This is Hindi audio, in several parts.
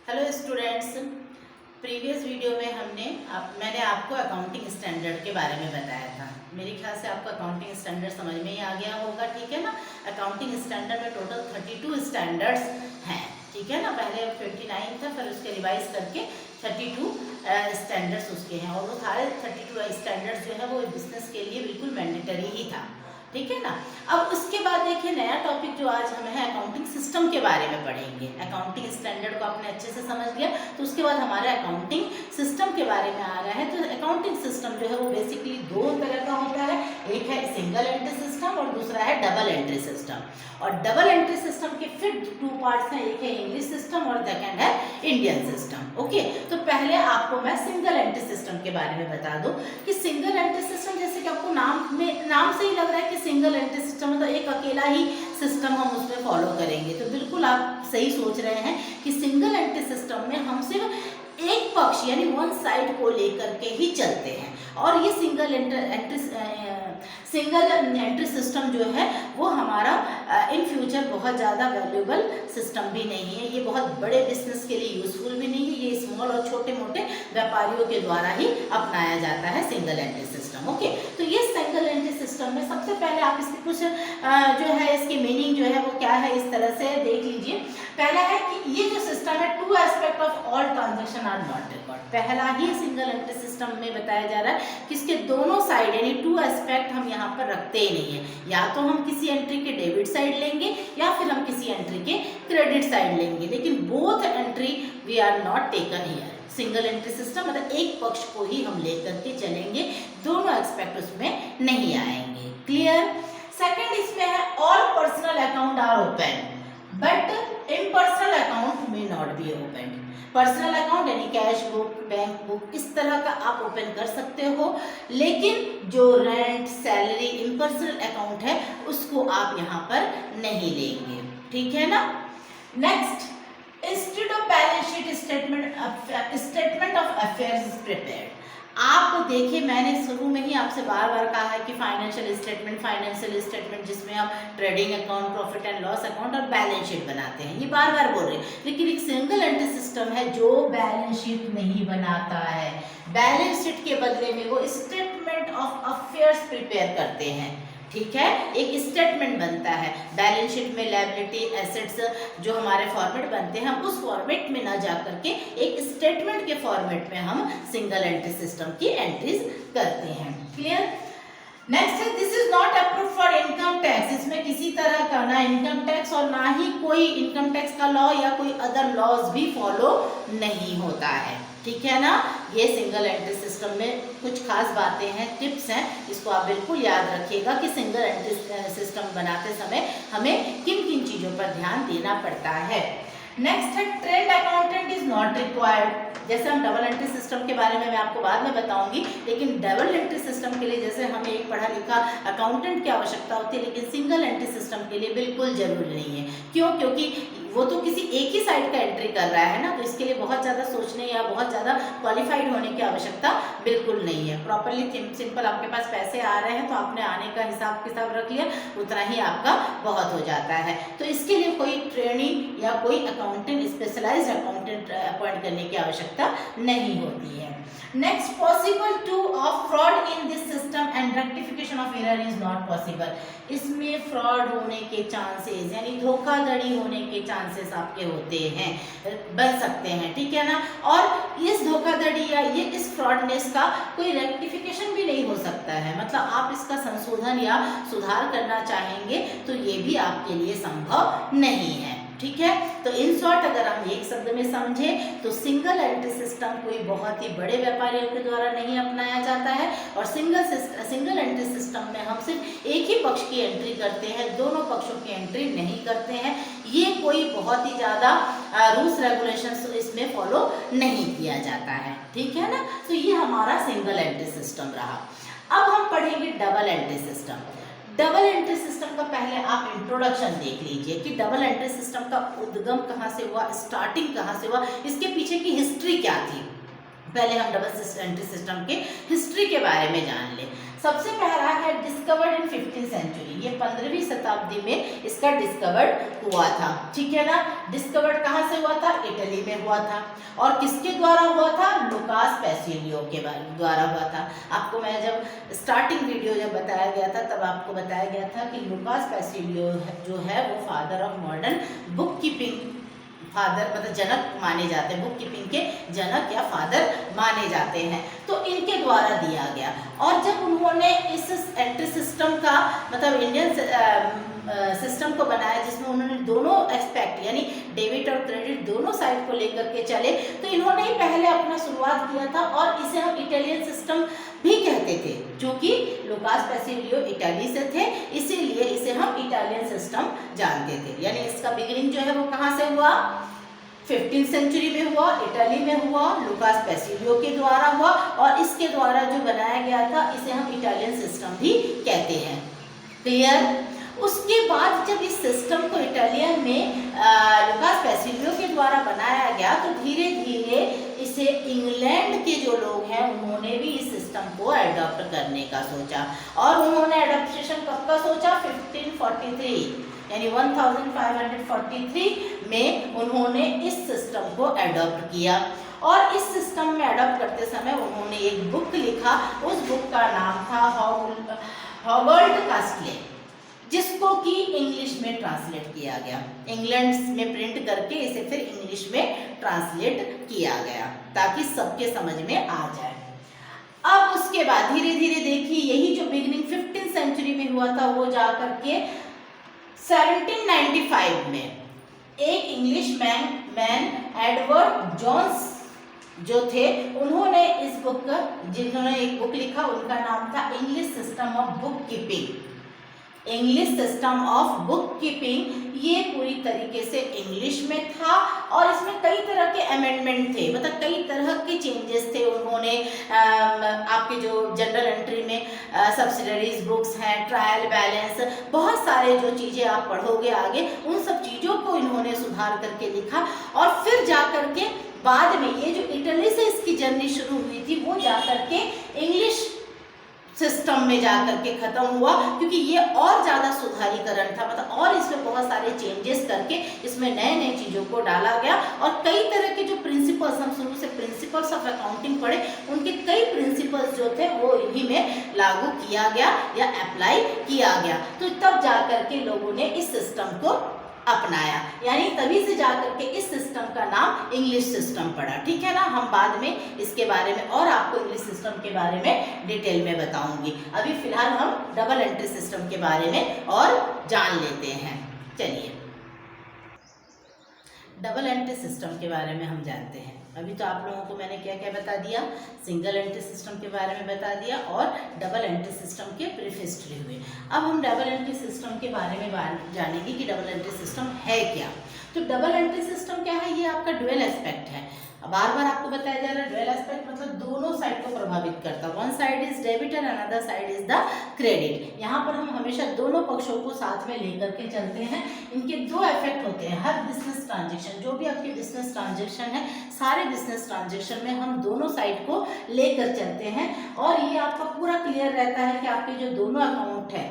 हेलो स्टूडेंट्स, प्रीवियस वीडियो में मैंने आपको अकाउंटिंग स्टैंडर्ड के बारे में बताया था। मेरे ख्याल से आपको अकाउंटिंग स्टैंडर्ड समझ में ही आ गया होगा, ठीक है ना। अकाउंटिंग स्टैंडर्ड में टोटल 32 स्टैंडर्ड्स हैं, ठीक है ना। पहले 59 था, फिर उसके रिवाइज करके 32 स्टैंडर्ड्स उसके हैं, और वो सारे 32 स्टैंडर्ड्स जो है वो बिजनेस के लिए बिल्कुल मैंडेटरी ही था, ठीक है ना। अब उसके बाद देखिए नया टॉपिक जो आज हम है अकाउंटिंग सिस्टम के बारे में पढ़ेंगे। अकाउंटिंग स्टैंडर्ड को आपने अच्छे से समझ लिया, तो उसके बाद हमारे अकाउंटिंग सिस्टम के बारे में आ रहा है। तो अकाउंटिंग सिस्टम जो है वो बेसिकली दो तरह का होता है, एक है सिंगल एंट्री सिस्टम और दूसरा है डबल एंट्री सिस्टम। और डबल एंट्री सिस्टम के फिर 2 पार्ट्स हैं, एक है इंग्लिश सिस्टम और सेकंड है इंडियन सिस्टम। ओके, तो पहले आपको मैं सिंगल एंट्री सिस्टम के बारे में बता दूं कि सिंगल एंट्री सिस्टम, जैसे कि आपको नाम से ही लग रहा है कि सिंगल एंट्री सिस्टम मतलब एक अकेला ही सिस्टम हम उसमें फॉलो करेंगे, तो बिल्कुल आप सही सोच रहे हैं कि सिंगल एंट्री सिस्टम में हम सिर्फ एक पक्ष यानी वन साइड को लेकर के ही चलते हैं। और ये सिंगल एंट्री सिस्टम जो है वो हमारा इन फ्यूचर बहुत ज़्यादा वैल्यूएबल सिस्टम भी नहीं है, ये बहुत बड़े बिजनेस के लिए यूजफुल भी नहीं है, ये स्मॉल और छोटे मोटे व्यापारियों के द्वारा ही अपनाया जाता है सिंगल एंट्री सिस्टम। ओके, तो ये सिंगल एंट्री सिस्टम में सबसे पहले आप इसकी कुछ जो है इसकी मीनिंग जो है वो क्या है, इस तरह से देख लीजिए। पहला है कि ये जो सिस्टम है, 2 aspect of all transaction are not record. पहला ही सिंगल एंट्री सिस्टम में बताया जा रहा है कि इसके दोनों साइड यानी 2 एस्पेक्ट हम यहाँ पर रखते ही नहीं है, या तो हम किसी एंट्री के डेबिट साइड लेंगे या फिर हम किसी एंट्री के क्रेडिट साइड लेंगे, लेकिन both entry we are not taken here. Single entry system मतलब एक पक्ष को ही हम लेकर के चलेंगे, दोनों एस्पेक्ट उसमें नहीं आएंगे। क्लियर। सेकंड इसमें है all personal account are open but impersonal account में not be open. Personal account यानी कैश बुक, बैंक बुक, इस तरह का आप ओपन कर सकते हो, लेकिन जो रेंट, सैलरी, इम्पर्सनल अकाउंट है उसको आप यहाँ पर नहीं लेंगे, ठीक है ना। Next, instead of balance sheet statement of affairs is prepared. आप देखिए, मैंने शुरू में ही आपसे बार बार कहा है कि फाइनेंशियल स्टेटमेंट जिसमें हम trading account, profit and loss account और बैलेंस शीट बनाते हैं, ये बार बार बोल रहे हैं, लेकिन एक सिंगल एंट्री सिस्टम है जो बैलेंस शीट नहीं बनाता है। बैलेंस शीट के बदले में वो स्टेटमेंट ऑफ अफेयर्स प्रिपेयर करते हैं, ठीक है। एक स्टेटमेंट बनता है बैलेंस शीट में, लायबिलिटी, एसेट्स जो हमारे फॉर्मेट बनते हैं, हम उस फॉर्मेट में ना जा करके एक स्टेटमेंट के फॉर्मेट में हम सिंगल एंट्री सिस्टम की एंट्रीज करते हैं। क्लियर। नेक्स्ट है this is not approved for income tax. इसमें किसी तरह का ना इनकम टैक्स और ना ही कोई इनकम टैक्स का लॉ या कोई अदर लॉज भी फॉलो नहीं होता है, ठीक है ना। ये सिंगल एंट्री सिस्टम में कुछ खास बातें हैं, टिप्स हैं, इसको आप बिल्कुल याद रखिएगा कि सिंगल एंट्री सिस्टम बनाते समय हमें किन किन चीज़ों पर ध्यान देना पड़ता है। नेक्स्ट है trend accountant is not required. जैसे हम डबल एंट्री सिस्टम के बारे में मैं आपको बाद में बताऊंगी, लेकिन डबल एंट्री सिस्टम के लिए जैसे हमें एक पढ़ा लिखा अकाउंटेंट की आवश्यकता होती है, लेकिन सिंगल एंट्री सिस्टम के लिए बिल्कुल जरूरी नहीं है। क्यों? क्योंकि वो तो किसी एक ही साइड का एंट्री कर रहा है ना, तो इसके लिए बहुत ज़्यादा सोचने या बहुत ज़्यादा क्वालिफाइड होने की आवश्यकता बिल्कुल नहीं है। प्रॉपरली सिंपल आपके पास पैसे आ रहे हैं तो आपने आने का हिसाब किताब रख लिया, उतना ही आपका बहुत हो जाता है। तो इसके लिए कोई ट्रेनिंग या कोई अकाउंटेंट, स्पेशलाइज्ड अकाउंटेंट अपॉइंट करने की आवश्यकता नहीं होती है। Next, possible two of fraud in this system and rectification of error is not possible. इसमें फ्रॉड होने के चांसेस यानी धोखाधड़ी होने के चांसेस आपके होते हैं, बन सकते हैं, ठीक है ना। और इस धोखाधड़ी या ये इस फ्रॉडनेस का कोई रेक्टिफिकेशन भी नहीं हो सकता है, मतलब आप इसका संशोधन या सुधार करना चाहेंगे तो ये भी आपके लिए संभव नहीं है, ठीक है। तो इन शॉर्ट अगर हम एक शब्द में समझे तो सिंगल एंट्री सिस्टम कोई बहुत ही बड़े व्यापारियों के द्वारा नहीं अपनाया जाता है, और सिंगल एंट्री सिस्टम में हम सिर्फ एक ही पक्ष की एंट्री करते हैं, दोनों पक्षों की एंट्री नहीं करते हैं। ये कोई बहुत ही ज़्यादा रूल्स रेगुलेशंस इसमें फॉलो नहीं किया जाता है, ठीक है ना। तो ये हमारा सिंगल एंट्री सिस्टम रहा। अब हम पढ़ेंगे double entry system. Double entry system का पहले आप इंट्रोडक्शन देख लीजिए कि डबल एंट्री सिस्टम का उद्गम कहाँ से हुआ, स्टार्टिंग कहाँ से हुआ, इसके पीछे की हिस्ट्री क्या थी। पहले हम डबल एंट्री सिस्टम के हिस्ट्री के बारे में जान लें। सबसे पहला है डिस्कवर्ड इन 15th सेंचुरी, ये 15वीं शताब्दी में इसका डिस्कवर्ड हुआ था, ठीक है ना। डिस्कवर्ड कहाँ से हुआ था? इटली में हुआ था। और किसके द्वारा हुआ था? लुकास पेसिलियो के द्वारा हुआ था। आपको मैं जब स्टार्टिंग वीडियो जब बताया गया था तब आपको बताया गया था कि लुकास पेसिलियो जो है वो father of modern book keeping, father मतलब जनक माने जाते हैं, बुक कीपिंग के जनक या फादर माने जाते हैं। तो इनके द्वारा दिया गया। और जब उन्होंने इस एंट्री सिस्टम का मतलब इंडियन सिस्टम को बनाया जिसमें उन्होंने दोनों एस्पेक्ट यानी डेबिट और क्रेडिट दोनों साइड को लेकर के चले, तो इन्होंने ही पहले अपना शुरुआत किया था और इसे हम इटालियन सिस्टम भी कहते थे, क्योंकि लुकास पेसिलियो इटाली से थे, इसीलिए इसे हम इटालियन सिस्टम जानते थे। यानी इसका बिगिनिंग जो है वो कहाँ से हुआ? 15th सेंचुरी में हुआ, इटली में हुआ, लुकास पेसिलियो के द्वारा हुआ और इसके द्वारा जो बनाया गया था इसे हम इटालियन सिस्टम भी कहते हैं। क्लियर? उसके बाद जब इस सिस्टम को इटालियन में लुकास पेसिलियो के द्वारा बनाया गया तो धीरे धीरे इसे इंग्लैंड के जो लोग हैं उन्होंने भी इस सिस्टम को अडॉप्ट करने का सोचा। और उन्होंने अडॉप्शन कब का सोचा? 1543 यानी 1543 में उन्होंने इस सिस्टम को अडॉप्ट किया। और इस सिस्टम में अडॉप्ट करते समय उन्होंने एक बुक लिखा, उस बुक का नाम था हॉवर्ड कास्टले, जिसको कि इंग्लिश में ट्रांसलेट किया गया। इंग्लैंड में प्रिंट करके इसे फिर इंग्लिश में ट्रांसलेट किया गया ताकि सबके समझ में आ जाए। अब उसके बाद धीरे धीरे देखिए यही जो बिगिनिंग 15th सेंचुरी में हुआ था वो जाकर के 1795 में एक इंग्लिश मैन एडवर्ड जोन्स जो थे उन्होंने इस बुक का जिन्होंने एक बुक लिखा उनका नाम था English system of book keeping. English system of book keeping ये पूरी तरीके से इंग्लिश में था और इसमें कई तरह के अमेंडमेंट थे, मतलब कई तरह के चेंजेस थे। उन्होंने आपके जो जनरल एंट्री में सब्सिडरीज बुक्स हैं, ट्रायल बैलेंस, बहुत सारे जो चीज़ें आप पढ़ोगे आगे उन सब चीज़ों को इन्होंने सुधार करके लिखा। और फिर जा कर के बाद में ये जो इटली से इसकी जर्नी शुरू हुई थी वो जा कर के इंग्लिश सिस्टम में जाकर के खत्म हुआ, क्योंकि ये और ज़्यादा सुधारीकरण था, मतलब और इसमें बहुत सारे चेंजेस करके इसमें नए नए चीज़ों को डाला गया। और कई तरह के जो प्रिंसिपल्स, हम शुरू से प्रिंसिपल्स ऑफ अकाउंटिंग पढ़े, उनके कई प्रिंसिपल्स जो थे वो इन्हीं में लागू किया गया या अप्लाई किया गया। तो तब जाकर के लोगों ने इस सिस्टम को अपनाया, यानी तभी से जाकर के इस सिस्टम का नाम इंग्लिश सिस्टम पड़ा। ठीक है ना? हम बाद में इसके बारे में और आपको इंग्लिश सिस्टम के बारे में डिटेल में बताऊंगी। अभी फिलहाल हम डबल एंट्री सिस्टम के बारे में और जान लेते हैं। चलिए डबल एंट्री सिस्टम के बारे में हम जानते हैं। अभी तो आप लोगों को मैंने क्या क्या बता दिया, सिंगल एंट्री सिस्टम के बारे में बता दिया और डबल एंट्री सिस्टम के ब्रीफ हिस्ट्री हुए। अब हम डबल एंट्री सिस्टम के बारे में जानेंगे कि डबल एंट्री सिस्टम है क्या। तो डबल एंट्री सिस्टम क्या है? ये आपका ड्यूअल एस्पेक्ट है। बार बार आपको बताया जा रहा है ड्यूअल एस्पेक्ट मतलब दोनों साइड को प्रभावित करता है। One side is debit and another side is the credit. यहाँ पर हम हमेशा दोनों पक्षों को साथ में लेकर के चलते हैं। इनके दो इफेक्ट होते हैं हर बिजनेस ट्रांजेक्शन, जो भी आपके बिजनेस ट्रांजेक्शन है, सारे बिजनेस ट्रांजेक्शन में हम दोनों साइड को लेकर चलते हैं। और ये आपका पूरा क्लियर रहता है कि आपके जो दोनों अकाउंट है,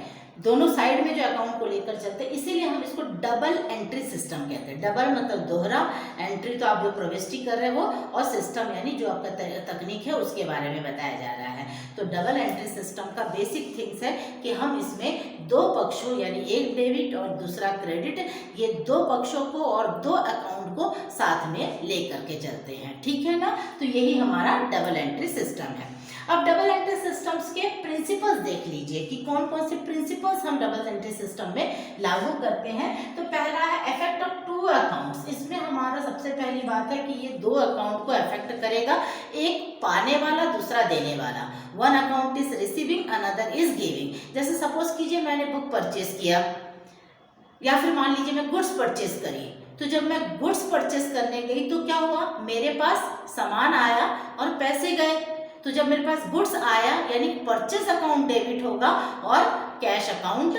दोनों साइड में जो अकाउंट को लेकर चलते हैं, इसीलिए हम इसको डबल एंट्री सिस्टम कहते हैं। डबल मतलब दोहरा, एंट्री तो आप जो प्रविष्टि कर रहे हो, और सिस्टम यानी जो आपका तकनीक है उसके बारे में बताया जा रहा है। तो डबल एंट्री सिस्टम का बेसिक थिंग्स है कि हम इसमें दो पक्षों यानी एक डेबिट और दूसरा क्रेडिट, ये दो पक्षों को और दो अकाउंट को साथ में लेकर के चलते हैं। ठीक है ना? तो यही हमारा डबल एंट्री सिस्टम है। अब डबल एंट्री सिस्टम्स के प्रिंसिपल्स देख लीजिए कि कौन कौन से प्रिंसिपल्स हम डबल एंट्री सिस्टम में लागू करते हैं। तो पहला है इफेक्ट ऑफ टू अकाउंट्स। इसमें हमारा सबसे पहली बात है कि ये दो अकाउंट को इफेक्ट करेगा, एक पाने वाला दूसरा देने वाला। One account is receiving another is giving. जैसे सपोज कीजिए मैंने बुक परचेज किया या फिर मान लीजिए मैं गुड्स परचेज करी, तो जब मैं गुड्स परचेज करने गई तो क्या हुआ, मेरे पास सामान आया और पैसे गए। तो जब मेरे पास गुड्स आया यानी परचेज अकाउंट डेबिट होगा और कैश अकाउंट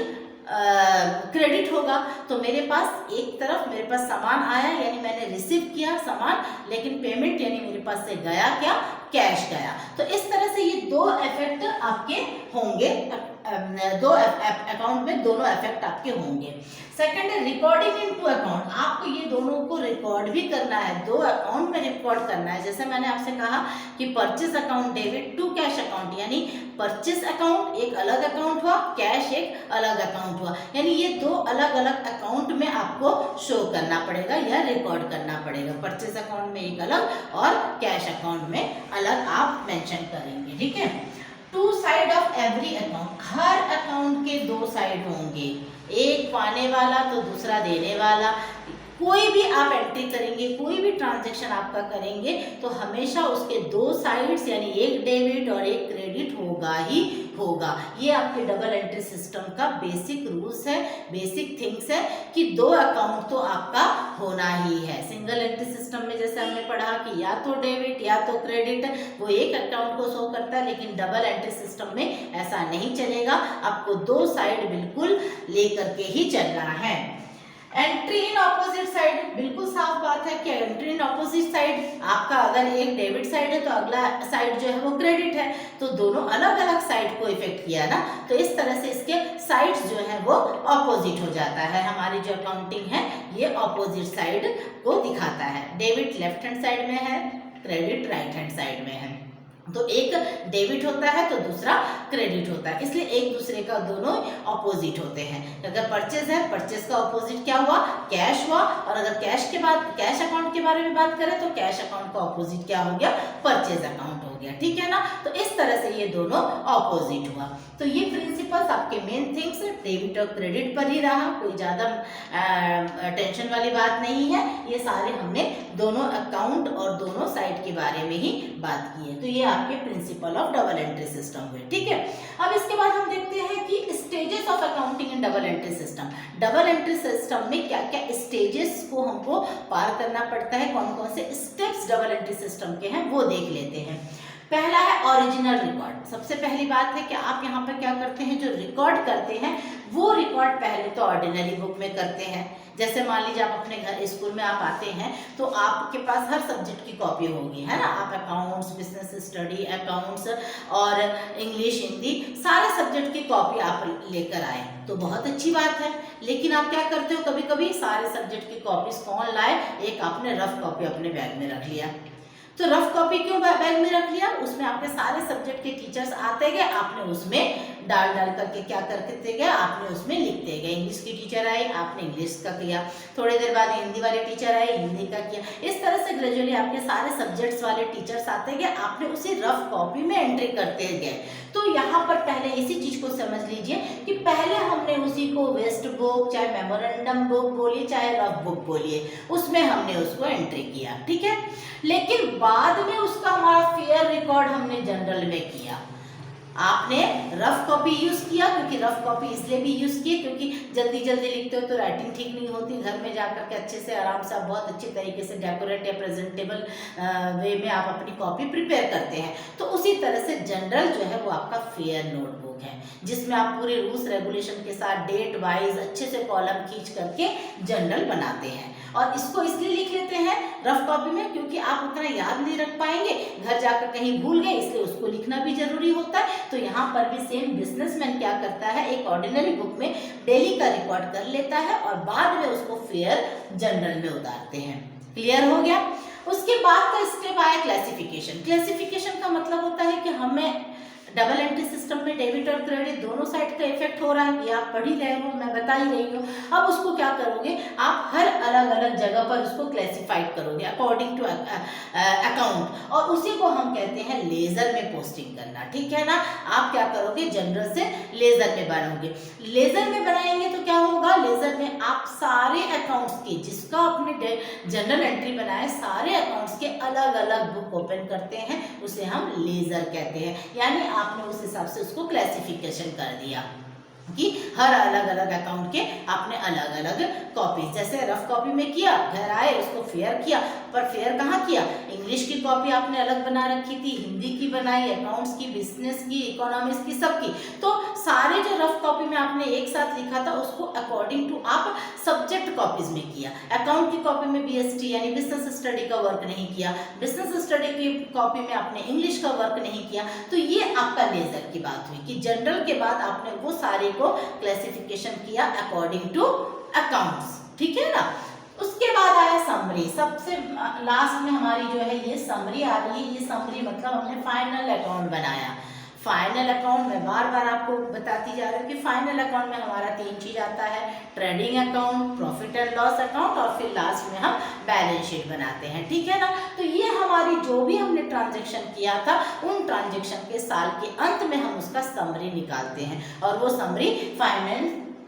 क्रेडिट होगा। तो मेरे पास एक तरफ मेरे पास सामान आया यानी मैंने रिसीव किया सामान, लेकिन पेमेंट यानी मेरे पास से गया क्या, कैश गया। तो इस तरह से ये दो इफेक्ट आपके होंगे दो अकाउंट में दोनों इफेक्ट आपके होंगे। सेकंड है रिकॉर्डिंग इन टू अकाउंट, आपको ये दोनों को रिकॉर्ड भी करना है, दो अकाउंट में रिकॉर्ड करना है। जैसे मैंने आपसे कहा कि purchase account debit to cash account, यानी परचेस अकाउंट एक अलग अकाउंट हुआ, कैश एक अलग अकाउंट हुआ, यानी ये दो अलग अलग अकाउंट में आपको शो करना पड़ेगा या रिकॉर्ड करना पड़ेगा। परचेस अकाउंट में एक अलग और कैश अकाउंट में अलग आप मेंशन करेंगे, ठीक है। Two side of every account, हर अकाउंट के दो साइड होंगे, एक पाने वाला तो दूसरा देने वाला। कोई भी आप एंट्री करेंगे, कोई भी ट्रांजैक्शन आपका करेंगे तो हमेशा उसके दो साइड्स यानी एक डेबिट और एक क्रेडिट होगा ही होगा। ये आपके डबल एंट्री सिस्टम का बेसिक रूल्स है, बेसिक थिंग्स है कि दो अकाउंट तो आपका होना ही है। सिंगल एंट्री सिस्टम में जैसे हमने पढ़ा कि या तो डेबिट या तो क्रेडिट, वो एक अकाउंट को शो करता है, लेकिन डबल एंट्री सिस्टम में ऐसा नहीं चलेगा, आपको दो साइड बिल्कुल लेकर के ही चलना है। एंट्री इन ऑपोजिट साइड, बिल्कुल साफ बात है कि एंट्री इन ऑपोजिट साइड, आपका अगर एक डेबिट साइड है तो अगला साइड जो है वो क्रेडिट है, तो दोनों अलग अलग साइड को इफेक्ट किया ना, तो इस तरह से इसके साइड्स जो है वो ऑपोजिट हो जाता है। हमारी जो अकाउंटिंग है ये ऑपोजिट साइड को दिखाता है। डेबिट लेफ्ट हैंड साइड में है, क्रेडिट राइट हैंड साइड में है, तो एक डेबिट होता है तो दूसरा क्रेडिट होता है, इसलिए एक दूसरे का दोनों ऑपोजिट होते हैं। अगर परचेज है, परचेज का ऑपोजिट क्या हुआ, कैश हुआ, और अगर कैश के बाद कैश अकाउंट के बारे में बात करें तो कैश अकाउंट का ऑपोजिट क्या हो गया, परचेज अकाउंट हो गया, ठीक है ना। तो इस तरह से ये दोनों ऑपोजिट हुआ। तो ये प्रिंसिपल्स आपके मेन थिंग्स डेबिट और क्रेडिट पर ही रहा, कोई ज़्यादा टेंशन वाली बात नहीं है। ये सारे हमने दोनों अकाउंट और दोनों साइड के बारे में ही बात की है। तो ये आपके principle of double entry system हुए, ठीक है। अब इसके बाद हम देखते हैं कि stages of accounting in double entry system. Double entry system में क्या क्या स्टेजेस को हमको पार करना पड़ता है, कौन कौन से स्टेप्स डबल एंट्री सिस्टम के हैं वो देख लेते हैं। पहला है ओरिजिनल रिकॉर्ड। सबसे पहली बात है कि आप यहाँ पर क्या करते हैं, जो रिकॉर्ड करते हैं वो रिकॉर्ड पहले तो ऑर्डिनरी बुक में करते हैं। जैसे मान लीजिए आप अपने घर स्कूल में आप आते हैं तो आपके पास हर सब्जेक्ट की कॉपी होगी, है ना। आप अकाउंट्स, बिजनेस स्टडी, अकाउंट्स और इंग्लिश, हिंदी, सारे सब्जेक्ट की कॉपी आप लेकर आए तो बहुत अच्छी बात है। लेकिन आप क्या करते हो, कभी कभी सारे सब्जेक्ट की कॉपीज कौन लाए, एक आपने रफ कॉपी अपने बैग में रख लिया। तो रफ कॉपी क्यों बैग में रख लिया, उसमें आपके सारे सब्जेक्ट के टीचर्स आते गए, आपने उसमें डाल करके क्या करते गए, आपने उसमें लिखते गए। इंग्लिश की टीचर आई, आपने इंग्लिश का किया, थोड़ी देर बाद हिंदी वाले टीचर आए, हिंदी का किया। इस तरह से ग्रेजुअली आपके सारे सब्जेक्ट्स वाले टीचर्स आते गए, आपने उसी रफ कॉपी में एंट्री करते गए। तो यहाँ पर पहले इसी चीज को समझ लीजिए कि पहले हमने उसी को वेस्ट बुक, चाहे मेमोरेंडम बुक बोलिए, चाहे रफ बुक बोलिए, उसमें हमने उसको एंट्री किया, ठीक है। लेकिन बाद में उसका हमारा फेयर रिकॉर्ड हमने जनरल में किया। आपने रफ कॉपी यूज किया, क्योंकि रफ कॉपी इसलिए भी यूज की क्योंकि जल्दी जल्दी लिखते हो तो राइटिंग ठीक नहीं होती। घर में जाकर के अच्छे से आराम से आप बहुत अच्छे तरीके से डेकोरेट या प्रेजेंटेबल वे में आप अपनी कॉपी प्रिपेयर करते हैं। तो उसी तरह से जनरल जो है वो आपका फेयर नोटबुक है, जिसमें आप पूरे रूल्स रेगुलेशन के साथ डेट वाइज अच्छे से कॉलम खींच करके जनरल बनाते हैं। और इसको इसलिए लिख लेते हैं रफ कॉपी में क्योंकि आप उतना याद नहीं रख पाएंगे, घर जाकर कहीं भूल गए, इसलिए उसको लिखना भी जरूरी होता है। तो यहाँ पर भी सेम बिजनेसमैन क्या करता है, एक ऑर्डिनरी बुक में डेली का रिकॉर्ड कर लेता है और बाद में उसको फेयर जनरल में उतारते हैं। क्लियर हो गया। उसके बाद का स्टेप आया क्लासिफिकेशन। क्लासिफिकेशन का मतलब होता है कि हमें डबल एंट्री सिस्टम में डेबिट और क्रेडिट दोनों साइड का इफेक्ट हो रहा है, ये आप पढ़ ही रहे हो, मैं बता ही रही हूँ। अब उसको क्या करोगे, आप हर अलग अलग जगह पर उसको क्लासिफाइड करोगे अकॉर्डिंग टू अकाउंट, और उसी को हम कहते हैं लेजर में पोस्टिंग करना, ठीक है ना। आप क्या करोगे, जनरल से लेजर में बनाओगे। लेजर में बनाएंगे तो क्या होगा, लेजर में आप सारे अकाउंट्स के, जिसका आपने जनरल एंट्री बनाए, सारे अकाउंट्स के अलग अलग बुक ओपन करते हैं, उसे हम लेजर कहते हैं। यानी आपने उस हिसाब से उसको क्लासिफिकेशन कर दिया कि हर अलग अलग अकाउंट के आपने अलग अलग कॉपीज, जैसे रफ कॉपी में किया, घर आए उसको फेयर किया, पर फेयर कहाँ किया, इंग्लिश की कॉपी आपने अलग बना रखी थी, हिंदी की बनाई, अकाउंट्स की, बिजनेस की, इकोनॉमिक्स की, सबकी। तो सारे जो रफ कॉपी में आपने एक साथ लिखा था उसको अकॉर्डिंग टू आप सब्जेक्ट कॉपीज में किया। अकाउंट की कॉपी में बीएसटी यानी बिजनेस स्टडी का वर्क नहीं किया, बिजनेस स्टडी की कॉपी में आपने इंग्लिश का वर्क नहीं किया। तो ये आपका लेजर की बात हुई कि जनरल के बाद आपने वो सारे को क्लासिफिकेशन किया अकॉर्डिंग टू अकाउंट्स, ठीक है ना। उसके बाद आया समरी, सबसे लास्ट में हमारी जो है ये समरी आ रही है। ये समरी मतलब हमने फाइनल अकाउंट बनाया। फाइनल अकाउंट में बार बार आपको बताती जा रही हूँ कि फाइनल अकाउंट में हमारा 3 चीज आता है, trading account, profit and loss account और फिर लास्ट में हम बैलेंस शीट बनाते हैं, ठीक है ना। तो ये हमारी जो भी हमने ट्रांजेक्शन किया था उन ट्रांजेक्शन के साल के अंत में हम उसका समरी निकालते हैं और वो समरी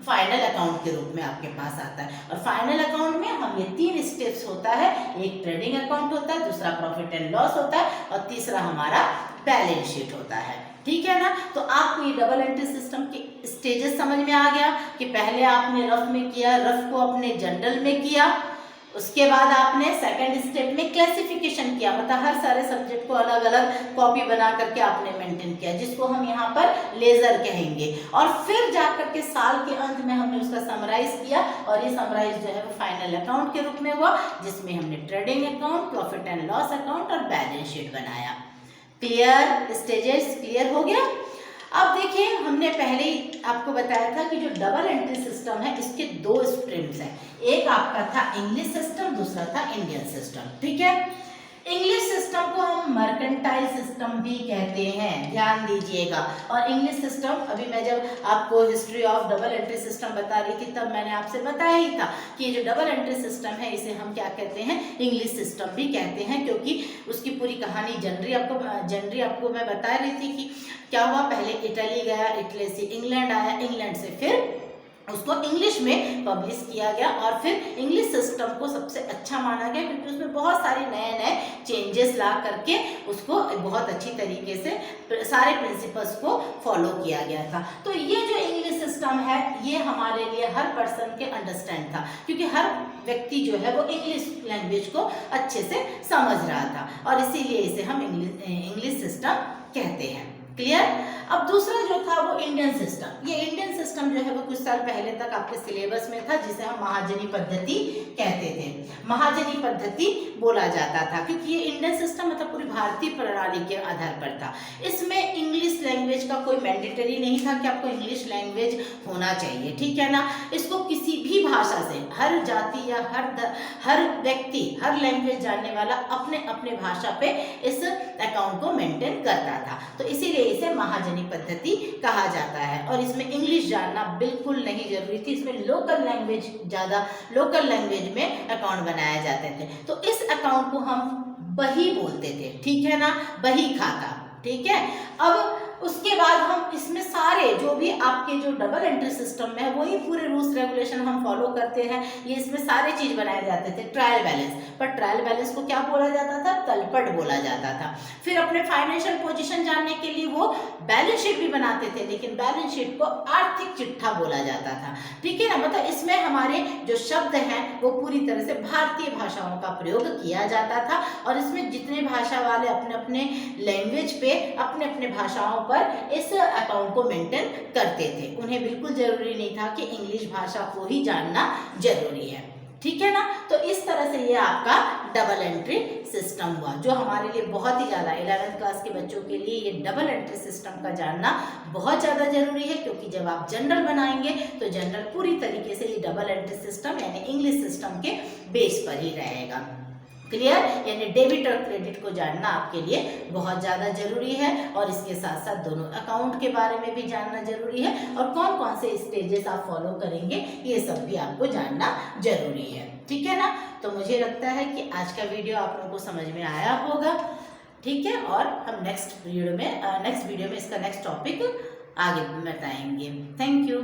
फाइनल अकाउंट के रूप में आपके पास आता है। और फाइनल अकाउंट में हम ये 3 स्टेप्स होता है, एक ट्रेडिंग अकाउंट होता है, दूसरा प्रॉफिट एंड लॉस होता है और तीसरा हमारा बैलेंस शीट होता है, ठीक है ना। तो आपको ये डबल एंट्री सिस्टम के स्टेजेस समझ में आ गया कि पहले आपने रफ में किया, रफ को अपने जनरल में किया, उसके बाद आपने सेकंड स्टेप में क्लासिफिकेशन किया, मतलब हर सारे सब्जेक्ट को अलग अलग कॉपी बना करके आपने मेंटेन किया, जिसको हम यहाँ पर लेजर कहेंगे। और फिर जाकर के साल के अंत में हमने उसका समराइज किया और ये समराइज जो है वो फाइनल अकाउंट के रूप में हुआ, जिसमें हमने trading account, profit and loss account और बैलेंस शीट बनाया। क्लियर, स्टेजेस क्लियर हो गया। अब देखिए हमने पहले ही आपको बताया था कि जो डबल एंट्री सिस्टम है इसके 2 स्ट्रीम्स हैं, एक आपका था इंग्लिश सिस्टम, दूसरा था इंडियन सिस्टम, ठीक है। इंग्लिश सिस्टम को हम मर्केंटाइल सिस्टम भी कहते हैं, ध्यान दीजिएगा। और इंग्लिश सिस्टम अभी मैं जब आपको history of double entry system बता रही थी तब मैंने आपसे बताया ही था कि ये जो डबल एंट्री सिस्टम है इसे हम क्या कहते हैं, इंग्लिश सिस्टम भी कहते हैं, क्योंकि उसकी पूरी कहानी जनरली आपको मैं बता रही थी कि क्या हुआ, पहले इटली गया, इटली से इंग्लैंड आया, इंग्लैंड से फिर उसको इंग्लिश में पब्लिश किया गया और फिर इंग्लिश सिस्टम को सबसे अच्छा माना गया क्योंकि उसमें बहुत सारे नए नए चेंजेस ला करके उसको बहुत अच्छी तरीके से सारे प्रिंसिपल्स को फॉलो किया गया था। तो ये जो इंग्लिश सिस्टम है ये हमारे लिए हर पर्सन के अंडरस्टैंड था, क्योंकि हर व्यक्ति जो है वो इंग्लिश लैंग्वेज को अच्छे से समझ रहा था और इसीलिए इसे हम इंग्लिश सिस्टम कहते हैं। क्लियर। अब दूसरा जो था वो इंडियन सिस्टम। ये इंडियन सिस्टम जो है वो कुछ साल पहले तक आपके सिलेबस में था, जिसे हम महाजनी पद्धति कहते थे। महाजनी पद्धति बोला जाता था क्योंकि ये इंडियन सिस्टम मतलब पूरी भारतीय प्रणाली के आधार पर था। इसमें इंग्लिश लैंग्वेज का कोई मैंडेटरी नहीं था कि आपको इंग्लिश लैंग्वेज होना चाहिए, ठीक है ना। इसको किसी भी भाषा से हर जाति या हर व्यक्ति, हर लैंग्वेज जानने वाला अपने अपने भाषा पे इस अकाउंट को मेंटेन करता था, तो इसीलिए इसे महाजनी पद्धति कहा जाता है। और इसमें इंग्लिश जानना बिल्कुल नहीं जरूरी थी, इसमें लोकल लैंग्वेज में अकाउंट बनाए जाते थे। तो इस अकाउंट को हम बही बोलते थे, ठीक है ना, बही खाता, ठीक है। अब उसके बाद हम इसमें सारे जो भी आपके जो डबल एंट्री सिस्टम में है वही पूरे रूल्स रेगुलेशन हम फॉलो करते हैं। ये इसमें सारे चीज बनाए जाते थे। ट्रायल बैलेंस, पर ट्रायल बैलेंस को क्या बोला जाता था, तलपट बोला जाता था। फिर अपने फाइनेंशियल पोजीशन जानने के लिए वो बैलेंस शीट भी बनाते थे, लेकिन बैलेंस शीट को आर्थिक चिट्ठा बोला जाता था, ठीक है ना। मतलब इसमें हमारे जो शब्द हैं वो पूरी तरह से भारतीय भाषाओं का प्रयोग किया जाता था और इसमें जितने भाषा वाले अपने अपने लैंग्वेज पे अपने अपने भाषाओं पर इस अकाउंट को मेंटेन करते थे। उन्हें बिल्कुल जरूरी नहीं था कि इंग्लिश भाषा को ही जानना जरूरी है, ठीक है ना। तो इस तरह से ये आपका डबल एंट्री सिस्टम हुआ, जो हमारे लिए बहुत ही ज़्यादा 11th क्लास के बच्चों के लिए ये डबल एंट्री सिस्टम का जानना बहुत ज़्यादा जरूरी है, क्योंकि जब आप जनरल बनाएंगे तो जनरल पूरी तरीके से ये डबल एंट्री सिस्टम यानी इंग्लिश सिस्टम के बेस पर ही रहेगा। क्लियर। यानी डेबिट और क्रेडिट को जानना आपके लिए बहुत ज़्यादा जरूरी है और इसके साथ साथ दोनों अकाउंट के बारे में भी जानना जरूरी है और कौन कौन से स्टेजेस आप फॉलो करेंगे ये सब भी आपको जानना जरूरी है, ठीक है ना। तो मुझे लगता है कि आज का वीडियो आप लोगों को समझ में आया होगा, ठीक है। और हम नेक्स्ट वीडियो में इसका नेक्स्ट टॉपिक आगे बताएंगे। Thank you.